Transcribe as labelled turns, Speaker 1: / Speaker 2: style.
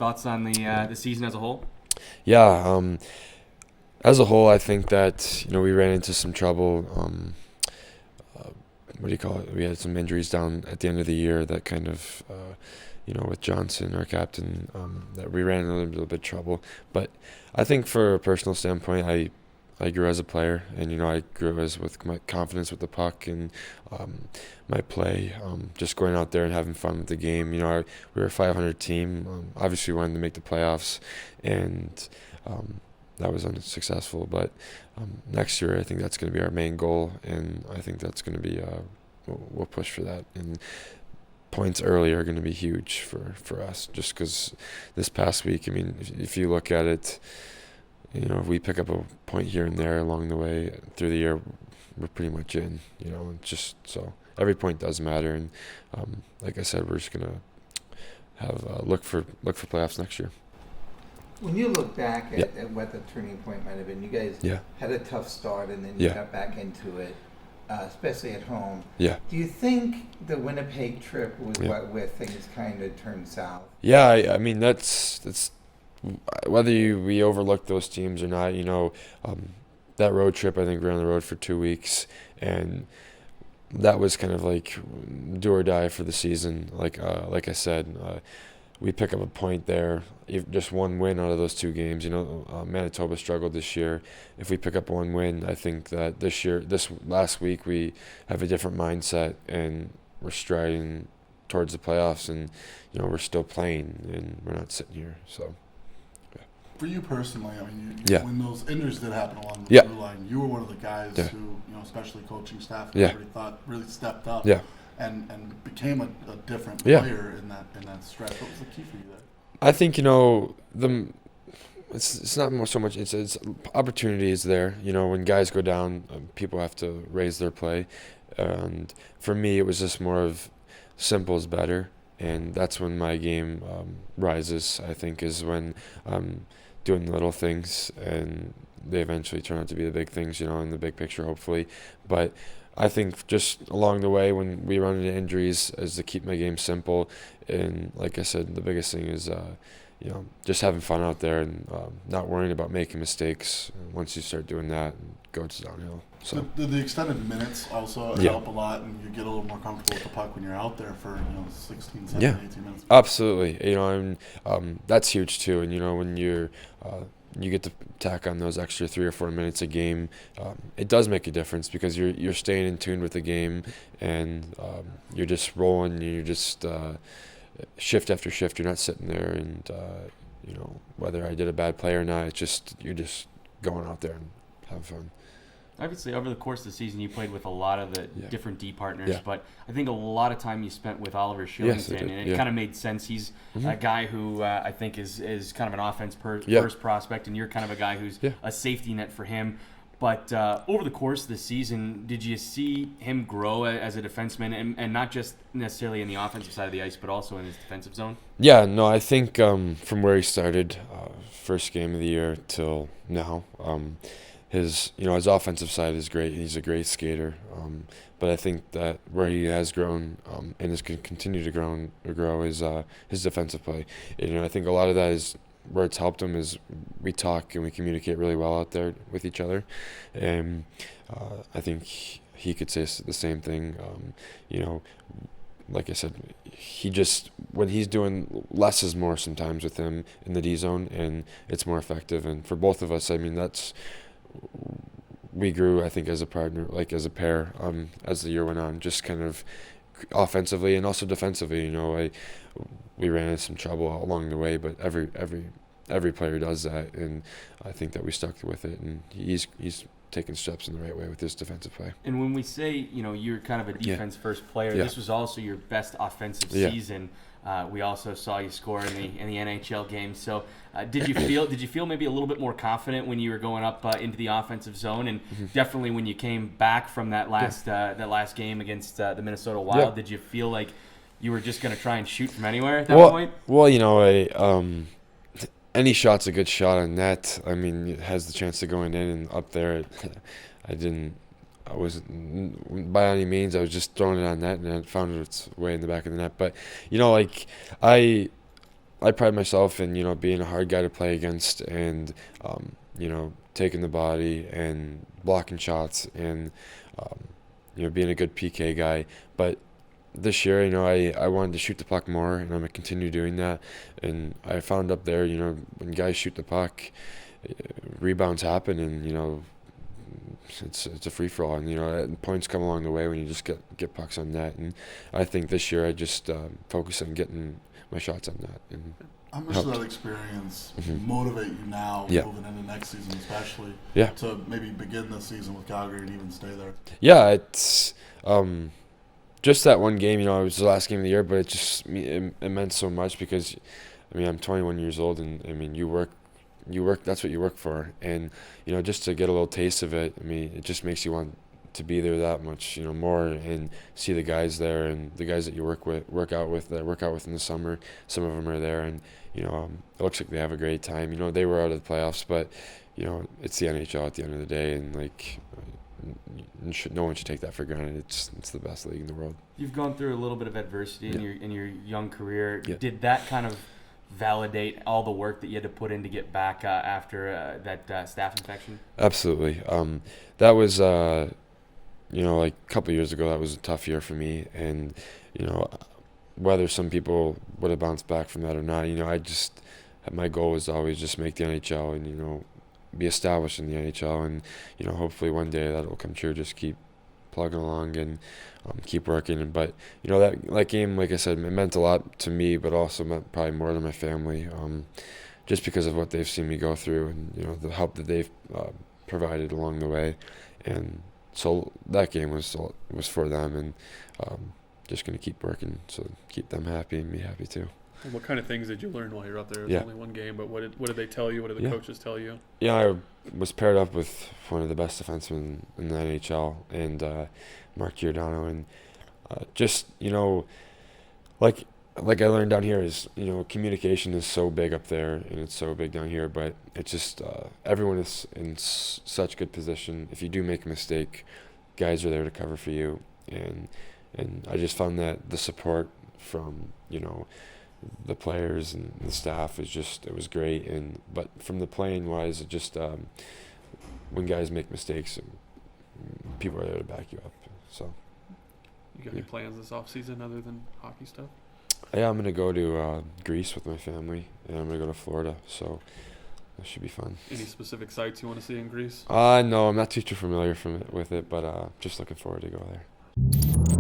Speaker 1: thoughts on the season as a whole?
Speaker 2: Yeah, as a whole, I think that we ran into some trouble. What do you call it? We had some injuries down at the end of the year that kind of, with Johnson, our captain, that we ran into a little bit of trouble. But I think for a personal standpoint, I grew as a player, and I grew with my confidence with the puck and my play. Just going out there and having fun with the game. We were a 500 team. Obviously, we wanted to make the playoffs, and that was unsuccessful. But next year, I think that's going to be our main goal, and I think that's going to be we'll push for that. And points early are going to be huge for us, just because this past week. I mean, if you look at it. If we pick up a point here and there along the way through the year, we're pretty much in. Just so every point does matter, and like I said, we're just gonna have look for playoffs next year.
Speaker 3: When you look back at what the turning point might have been, you guys had a tough start, and then you got back into it, especially at home.
Speaker 2: Yeah.
Speaker 3: Do you think the Winnipeg trip was where things kind of turned south?
Speaker 2: Yeah, I mean that's. Whether we overlook those teams or not, that road trip, I think we were on the road for 2 weeks, and that was kind of like do or die for the season. Like I said, we pick up a point there, just one win out of those 2 games. Manitoba struggled this year. If we pick up one win, I think that this last week, we have a different mindset, and we're striding towards the playoffs, and we're still playing, and we're not sitting here, so.
Speaker 4: For you personally, I mean, when those injuries did happen along the blue line, you were one of the guys who, especially coaching staff, and everybody thought really stepped up and became a different player in that stretch. What was the key for you there?
Speaker 2: I think it's not so much it's opportunities there. When guys go down, people have to raise their play, and for me, it was just more of simple is better. And that's when my game rises, I think, is when doing the little things, and they eventually turn out to be the big things, in the big picture, hopefully. But I think just along the way, when we run into injuries, is to keep my game simple. And like I said, the biggest thing is, just having fun out there and not worrying about making mistakes. Once you start doing that, it goes downhill. So
Speaker 4: did the extended minutes also help a lot, and you get a little more comfortable with the puck when you're out there for 16, 17, 18 minutes?
Speaker 2: Absolutely. And that's huge too. And when you get to tack on those extra 3 or 4 minutes a game, it does make a difference, because you're staying in tune with the game, and you're just rolling. You're just shift after shift. You're not sitting there and whether I did a bad play or not. It's just you're just going out there and having fun.
Speaker 1: Obviously, over the course of the season, you played with a lot of the different D partners, but I think a lot of time you spent with Oliver Kylington, and it kind of made sense. He's a guy who I think is kind of an first prospect, and you're kind of a guy who's a safety net for him. But over the course of the season, did you see him grow as a defenseman, and not just necessarily in the offensive side of the ice, but also in his defensive zone?
Speaker 2: Yeah, no, I think from where he started, first game of the year till now, his offensive side is great. He's a great skater, but I think that where he has grown and is going to continue to grow is his defensive play. And I think a lot of that is where it's helped him is we talk and we communicate really well out there with each other, and I think he could say the same thing. Like I said, when he's doing less is more sometimes with him in the D zone, and it's more effective. And for both of us, I mean, we grew, I think, as a partner, like as a pair, as the year went on, just kind of offensively and also defensively. We ran into some trouble along the way, but every player does that, and I think that we stuck with it, and he's taking steps in the right way with his defensive play.
Speaker 1: And when we say, you're kind of a defense-first player, this was also your best offensive season. We also saw you score in the NHL game. So, did you feel maybe a little bit more confident when you were going up into the offensive zone, and definitely when you came back from that last game against the Minnesota Wild? Did you feel like you were just going to try and shoot from anywhere at that point?
Speaker 2: Well, any shot's a good shot on net. I mean, it has the chance of going in, and up there, I wasn't by any means. I was just throwing it on net, and it found its way in the back of the net. But I pride myself in, being a hard guy to play against and, taking the body and blocking shots and, being a good PK guy. But this year, I wanted to shoot the puck more, and I'm going to continue doing that. And I found up there, when guys shoot the puck, rebounds happen, and, it's a free-for-all. And, points come along the way when you just get pucks on net. And I think this year I just focus on getting my shots on net. And
Speaker 4: how much does that experience motivate you now, moving into next season especially, to maybe begin this season with Calgary and even stay there?
Speaker 2: Yeah, it's just that one game, it was the last game of the year, but it meant so much because, I'm 21 years old, and you work, that's what you work for. And, just to get a little taste of it, it just makes you want to be there that much, more, and see the guys there and the guys that you work out with in the summer. Some of them are there, and, it looks like they have a great time. They were out of the playoffs, but, it's the NHL at the end of the day, and, no one should take that for granted. It's the best league in the world.
Speaker 1: You've gone through a little bit of adversity in your young career.
Speaker 2: Yeah.
Speaker 1: Did that kind of validate all the work that you had to put in to get back after that staph infection?
Speaker 2: Absolutely. That was a couple of years ago. That was a tough year for me, and whether some people would have bounced back from that or not, my goal was always just make the NHL and be established in the NHL, and hopefully one day that'll come true. Just keep plugging along and keep working. But that game, like I said, it meant a lot to me, but also meant probably more to my family, just because of what they've seen me go through, and the help that they've provided along the way. And so that game was for them, and just going to keep working, so keep them happy and me happy too.
Speaker 5: And what kind of things did you learn while you were up there? It was only one game, but what did they tell you? What did the coaches tell you?
Speaker 2: Yeah, I was paired up with one of the best defensemen in the NHL, and Mark Giordano, and just like I learned down here is communication is so big up there and it's so big down here, but it's just everyone is in such good position. If you do make a mistake, guys are there to cover for you, and I just found that the support from the players and the staff it was great. And but from the playing wise, it just when guys make mistakes, people are there to back you up. So
Speaker 5: you got any plans this offseason other than hockey stuff?
Speaker 2: Yeah, I'm going to go to Greece with my family, and I'm going to go to Florida, so that should be fun.
Speaker 5: Any specific sites you want to see in Greece?
Speaker 2: No, I'm not too familiar with it, but just looking forward to go there.